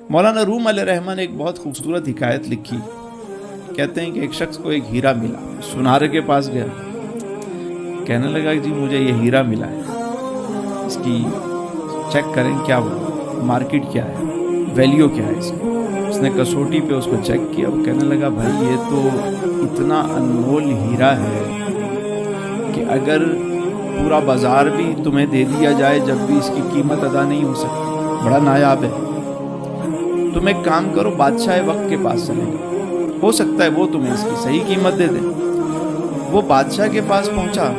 مولانا روم علیہ رحمہ نے ایک بہت خوبصورت حکایت لکھی. کہتے ہیں کہ ایک شخص کو ایک ہیرا ملا. سنار کے پاس گیا, کہنے لگا کہ جی مجھے یہ ہیرا ملا ہے, اس کی چیک کریں کیا مارکیٹ کیا ہے, ویلیو کیا ہے اس کی. اس نے کسوٹی پہ اس کو چیک کیا. وہ کہنے لگا بھائی یہ تو اتنا انمول ہیرا ہے کہ اگر پورا بازار بھی تمہیں دے دیا جائے جب بھی اس کی قیمت ادا نہیں ہو سکتی, بڑا نایاب ہے. تم ایک کام کرو, بادشاہ وقت کے پاس چلے گا, ہو سکتا ہے وہ تمہیں اس کی صحیح قیمت دے دے. وہ بادشاہ کے پاس پہنچا.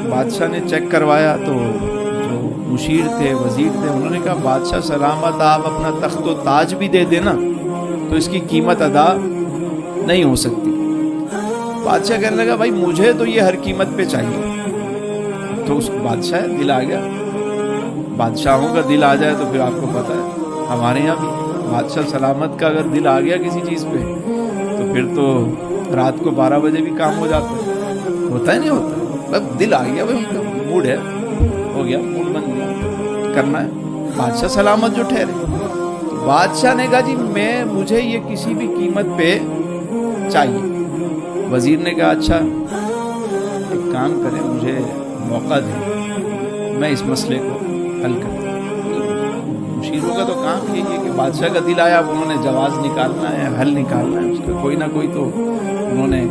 بادشاہ نے چیک کروایا تو جو مشیر تھے, وزیر تھے, انہوں نے کہا بادشاہ سلامت, آپ اپنا تخت و تاج بھی دے دینا تو اس کی قیمت ادا نہیں ہو سکتی. بادشاہ کہنے لگا بھائی مجھے تو یہ ہر قیمت پہ چاہیے. تو اس بادشاہ دل آ گیا. بادشاہوں کا دل آ جائے تو پھر آپ کو پتہ ہے ہمارے یہاں بھی بادشاہ سلامت کا اگر دل آ گیا کسی چیز پہ تو پھر تو رات کو 12 بجے بھی کام ہو جاتا ہے. ہوتا ہے نہیں ہوتا ہے, بس دل آ گیا بھائی, ان کا موڈ ہے, ہو گیا, موڈ بن گیا, کرنا ہے. بادشاہ سلامت جو ٹھہرے. بادشاہ نے کہا جی مجھے یہ کسی بھی قیمت پہ چاہیے. وزیر نے کہا اچھا ایک کام کریں, مجھے موقع دیں, میں اس مسئلے کو حل کرتا ہوں. مشیروں کا تو کام یہی ہے کہ بادشاہ کا دل آیا, انہوں نے جواز نکالنا ہے, حل نکالنا ہے, اس کا کوئی نہ کوئی تو انہوں نے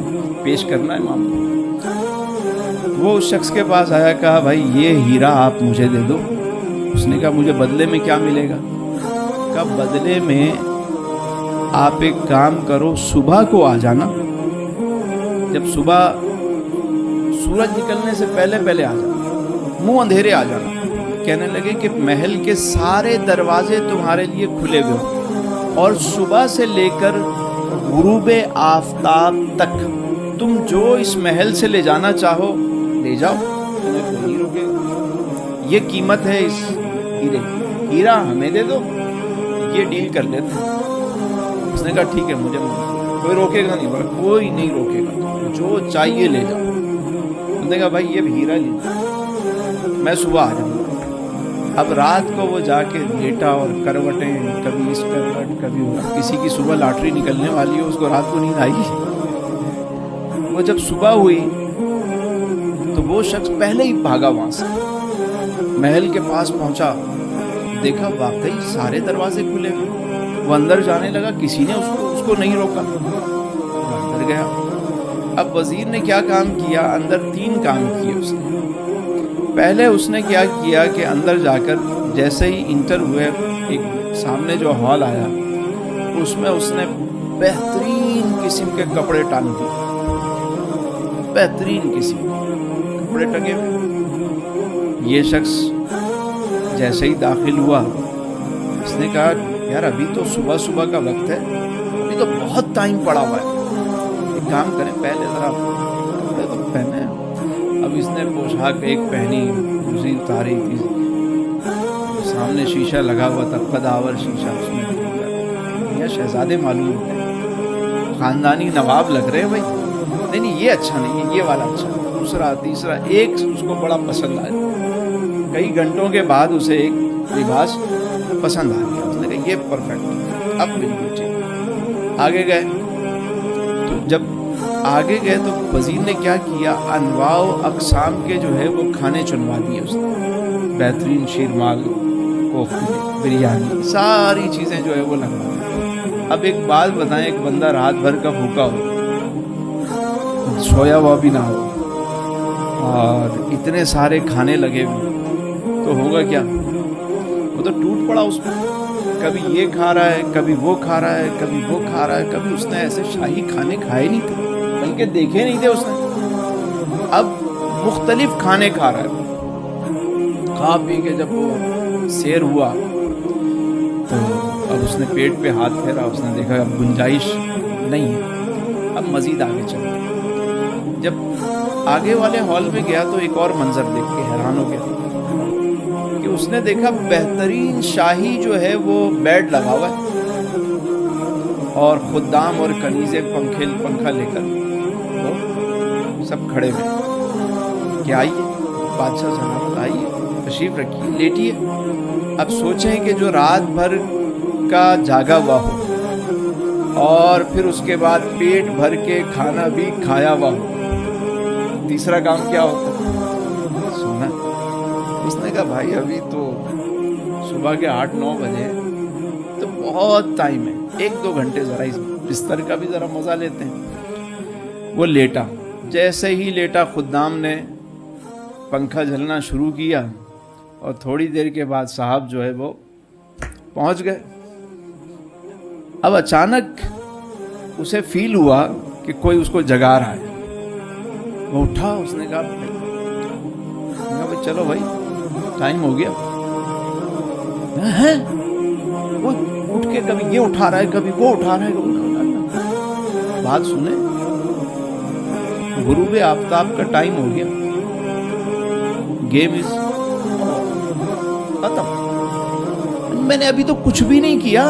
پیش کرنا ہے معاملہ. وہ اس شخص کے پاس آیا, کہا بھائی یہ ہیرا آپ مجھے دے دو. اس نے کہا مجھے بدلے میں کیا ملے گا؟ کہا بدلے میں آپ ایک کام کرو, صبح کو آ جانا, جب صبح سورج نکلنے سے پہلے آ جانا, منہ اندھیرے آ جانا. کہنے لگے کہ محل کے سارے دروازے تمہارے لیے کھلے ہوئے ہوں اور صبح سے لے کر غروب آفتاب تک تم جو اس محل سے لے جانا چاہو لے جاؤ, تمہیں کوئی نہیں روکے گا. یہ قیمت ہے اس ہیرے, ہیرا ہمیں دے دو, یہ ڈیل کر لیتے ہیں. اس نے کہا ٹھیک ہے, مجھے کوئی روکے گا نہیں, کوئی نہیں روکے گا, جو چاہیے لے جاؤ. اس نے کہا بھائی یہ ہیرا لے, میں صبح آ جاؤں گا. اب رات کو وہ جا کے لیٹا اور کروٹیں کبھی اس کروٹ کبھی وہ. کسی کی صبح لاٹری نکلنے والی ہو, اس کو رات کو نیند آئی. وہ جب صبح ہوئی تو وہ شخص پہلے ہی بھاگا وہاں سے, محل کے پاس پہنچا, دیکھا واقعی سارے دروازے کھلے ہوئے. وہ اندر جانے لگا, کسی نے اس کو نہیں روکا. وہ اندر گیا. اب وزیر نے کیا کام کیا, اندر 3 کام کیے اس نے. پہلے اس نے کیا کیا کہ اندر جا کر جیسے ہی انٹر ہوئے, ایک سامنے جو ہال آیا اس میں اس نے بہترین قسم کے کپڑے ٹانگ دیے, بہترین قسم کپڑے ٹنگے ہوئے. یہ شخص جیسے ہی داخل ہوا, اس نے کہا یار ابھی تو صبح کا وقت ہے, ابھی تو بہت ٹائم پڑا ہوا ہے, ایک کام کریں پہلے ذرا کپڑے تو پہنے. اب اس نے پوشاک ایک پہنی, دوسری اتاری, سامنے شیشہ لگا ہوا تھا, قداور شیشہ. اس میں یہ شہزادے معلوم ہوتے ہیں, خاندانی نواب لگ رہے ہیں بھائی. نہیں یہ اچھا نہیں ہے, یہ والا اچھا. دوسرا تیسرا, ایک اس کو بڑا پسند آیا. کئی گھنٹوں کے بعد اسے ایک لباس پسند آ گیا. اس نے کہا یہ پرفیکٹ, اب بالکل ٹھیک. آگے گئے تو جب آگے گئے تو وزیر نے کیا کیا, انواع و اقسام کے جو ہے وہ کھانے چنوا دیے اس نے. بہترین شیرمال, کوفتے, بریانی, ساری چیزیں جو ہے وہ لگوا دی. اب ایک بات بتائیں, ایک بندہ رات بھر کا بھوکا ہو, سویا ہوا بھی نہ ہو, اور اتنے سارے کھانے لگے ہوئے, تو ہوگا کیا؟ وہ تو ٹوٹ پڑا اس میں. کبھی یہ کھا رہا ہے, کبھی وہ کھا رہا ہے, کبھی وہ کھا رہا ہے. کبھی اس نے ایسے شاہی کھانے کھائے نہیں تھے, بلکہ دیکھے نہیں تھے اس نے. اب مختلف کھانے کھا رہا ہے. کھا پی کے جب وہ سیر ہوا تو اب اس نے پیٹ پہ ہاتھ پھیرا. اس نے دیکھا اب گنجائش نہیں ہے, اب مزید آگے چلتے. جب آگے والے ہال میں گیا تو ایک اور منظر دیکھ کے حیران ہو گیا کہ اس نے دیکھا بہترین شاہی جو ہے وہ بیڈ لگا ہوا ہے, اور خدام اور کنیزیں پنکھا لے کر سب کھڑے ہوئے کہ آئیے بادشاہ سلامت, آئیے تشریف رکھیے, لیٹیے. اب سوچیں کہ جو رات بھر کا جاگا ہوا ہو اور پھر اس کے بعد پیٹ بھر کے کھانا بھی کھایا ہوا ہو، تیسرا کام کیا ہوتا؟ سونا۔ اس نے کہا بھائی ابھی تو صبح کے 8-9 بجے، تو بہت ٹائم ہے، 1-2 گھنٹے ذرا اس بستر کا بھی ذرا مزہ لیتے ہیں۔ وہ لیٹا، جیسے ہی لیٹا خدام نے پنکھا جھلنا شروع کیا اور تھوڑی دیر کے بعد صاحب جو ہے وہ پہنچ گئے۔ اب اچانک اسے فیل ہوا کہ کوئی اس کو جگا رہا ہے۔ وہ اٹھا، اس نے کہا بھائی چلو بھائی ٹائم ہو گیا ہے۔ وہ اٹھ کے کبھی یہ اٹھا رہا ہے، کبھی وہ اٹھا رہا ہے۔ بات سنیں، غروب آفتاب کا ٹائم ہو گیا، گیم از ختم۔ میں نے ابھی تو کچھ بھی نہیں کیا،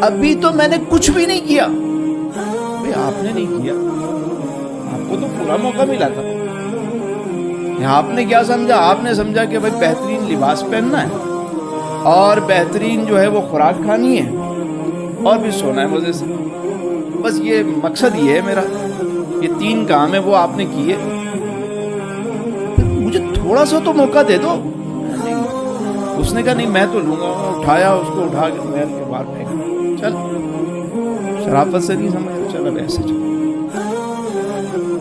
ابھی تو میں نے کچھ بھی نہیں کیا۔ بھئی آپ نے نہیں کیا، آپ کو تو پورا موقع ملا تھا۔ آپ نے کیا سمجھا؟ آپ نے سمجھا کہ بھئی بہترین لباس پہننا ہے اور بہترین جو ہے وہ خوراک کھانی ہے اور بھی سونا ہے مزے سے، بس یہ مقصد یہ ہے میرا، یہ 3 کام ہے وہ آپ نے کیے، مجھے تھوڑا سا تو موقع دے دو۔ نہیں، اس نے کہا نہیں میں تو لوں گا۔ اٹھایا، اس کو اٹھا کے محل کے باہر پھینک، چل شرافت سے نہیں سمجھ، چل اب ایسے چل۔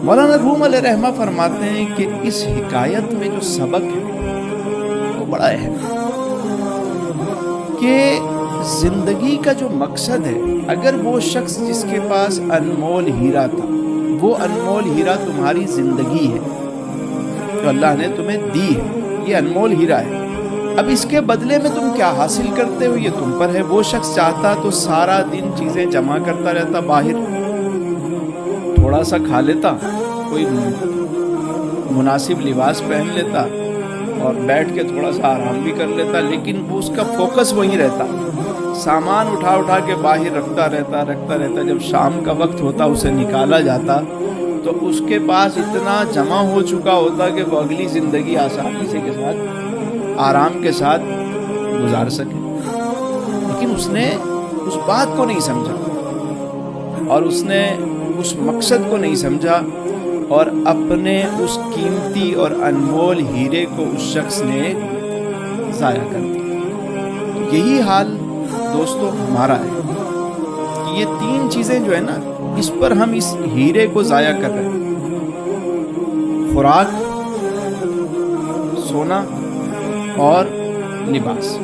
مولانا روم علیہ رحمہ فرماتے ہیں کہ اس حکایت میں جو سبق ہے وہ بڑا اہم ہے کہ زندگی کا جو مقصد ہے، اگر وہ شخص جس کے پاس انمول ہیرا تھا، وہ انمول ہیرا تمہاری زندگی ہے جو اللہ نے تمہیں دی ہے، یہ انمول ہیرا ہے، اب اس کے بدلے میں تم کیا حاصل کرتے ہو یہ تم پر ہے۔ وہ شخص چاہتا تو سارا دن چیزیں جمع کرتا رہتا باہر، تھوڑا سا کھا لیتا، کوئی مناسب لباس پہن لیتا اور بیٹھ کے تھوڑا سا آرام بھی کر لیتا، لیکن وہ اس کا فوکس وہیں رہتا، سامان اٹھا اٹھا کے باہر رکھتا رہتا۔ جب شام کا وقت ہوتا اسے نکالا جاتا تو اس کے پاس اتنا جمع ہو چکا ہوتا کہ وہ اگلی زندگی آسانی سے کے ساتھ، آرام کے ساتھ گزار سکے، لیکن اس نے اس بات کو نہیں سمجھا اور اس نے اس مقصد کو نہیں سمجھا اور اپنے اس قیمتی اور انمول ہیرے کو اس شخص نے ضائع کر دیا۔ یہی حال دوستو ہمارا ہے کہ یہ 3 چیزیں جو ہے نا، اس پر ہم اس ہیرے کو ضائع کر رہے ہیں، خوراک، سونا اور لباس۔